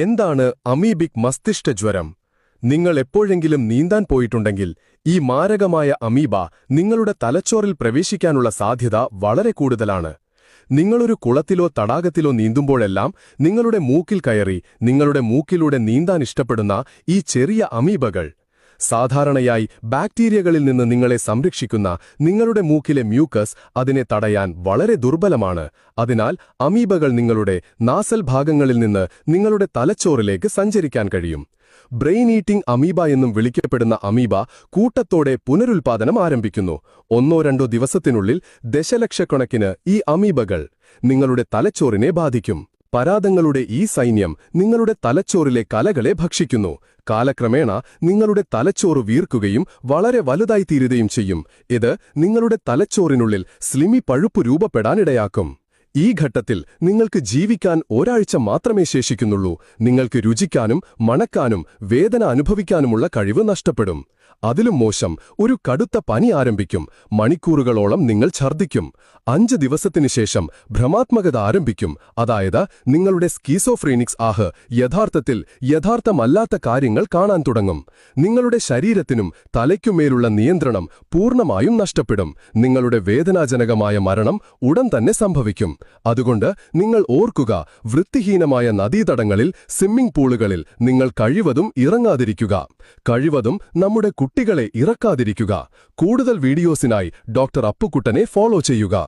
എന്താണ് അമീബിക് മസ്തിഷ്ക ജ്വരം? നിങ്ങൾ എപ്പോഴെങ്കിലും നീന്താൻ പോയിട്ടുണ്ടെങ്കിൽ ഈ മാരകമായ അമീബ നിങ്ങളുടെ തലച്ചോറിൽ പ്രവേശിക്കാനുള്ള സാധ്യത വളരെ കൂടുതലാണ്. നിങ്ങളൊരു കുളത്തിലോ തടാകത്തിലോ നീന്തുമ്പോഴെല്ലാം നിങ്ങളുടെ മൂക്കിൽ കയറി നിങ്ങളുടെ മൂക്കിലൂടെ നീന്താൻ ഇഷ്ടപ്പെടുന്ന ഈ ചെറിയ അമീബകൾ സാധാരണയായി ബാക്ടീരിയകളിൽ നിന്ന് നിങ്ങളെ സംരക്ഷിക്കുന്ന നിങ്ങളുടെ മൂക്കിലെ മ്യൂക്കസ് അതിനെ തടയാൻ വളരെ ദുർബലമാണ്. അതിനാൽ അമീബകൾ നിങ്ങളുടെ നാസൽ ഭാഗങ്ങളിൽ നിന്ന് നിങ്ങളുടെ തലച്ചോറിലേക്ക് സഞ്ചരിക്കാൻ കഴിയും. ബ്രെയിൻ ഈറ്റിംഗ് അമീബ എന്നും വിളിക്കപ്പെടുന്ന അമീബ കൂട്ടത്തോടെ പുനരുൽപാദനം ആരംഭിക്കുന്നു. 1-2 ദിവസത്തിനുള്ളിൽ ദശലക്ഷക്കണക്കിന് ഈ അമീബകൾ നിങ്ങളുടെ തലച്ചോറിനെ ബാധിക്കും. പരാദങ്ങളുടെ ഈ സൈന്യം നിങ്ങളുടെ തലച്ചോറിലെ കലകളെ ഭക്ഷിക്കുന്നു. കാലക്രമേണ നിങ്ങളുടെ തലച്ചോറ് വീർക്കുകയും വളരെ വലുതായിത്തീരുകയും ചെയ്യും. ഇത് നിങ്ങളുടെ തലച്ചോറിനുള്ളിൽ സ്ലിമി പഴുപ്പ് രൂപപ്പെടാനിടയാക്കും. ഈ ഘട്ടത്തിൽ നിങ്ങൾക്ക് ജീവിക്കാൻ ഒരാഴ്ച മാത്രമേ ശേഷിക്കുന്നുള്ളൂ. നിങ്ങൾക്ക് രുചിക്കാനും മണക്കാനും വേദന അനുഭവിക്കാനുമുള്ള കഴിവ് നഷ്ടപ്പെടും. അതിലും മോശം, ഒരു കടുത്ത പനി ആരംഭിക്കും. മണിക്കൂറുകളോളം നിങ്ങൾ ഛർദ്ദിക്കും. 5 ദിവസത്തിനു ശേഷം ഭ്രമാത്മകത ആരംഭിക്കും. അതായത് നിങ്ങളുടെ സ്കീസോഫ്രീനിക്സ് യഥാർത്ഥത്തിൽ യഥാർത്ഥമല്ലാത്ത കാര്യങ്ങൾ കാണാൻ തുടങ്ങും. നിങ്ങളുടെ ശരീരത്തിനും തലയ്ക്കുമേലുള്ള നിയന്ത്രണം പൂർണ്ണമായും നഷ്ടപ്പെടും. നിങ്ങളുടെ വേദനാജനകമായ മരണം ഉടൻ തന്നെ സംഭവിക്കും. അതുകൊണ്ട് നിങ്ങൾ ഓർക്കുക, വൃത്തിഹീനമായ നദീതടങ്ങളിൽ, സ്വിമ്മിംഗ് പൂളുകളിൽ നിങ്ങൾ കഴിവതും ഇറങ്ങാതിരിക്കുക. കഴിവതും നമ്മുടെ കുട്ടികളെ ഇറക്കാതിരിക്കുക. കൂടുതൽ വീഡിയോസിനായി ഡോക്ടർ അപ്പുക്കുട്ടനെ ഫോളോ ചെയ്യുക.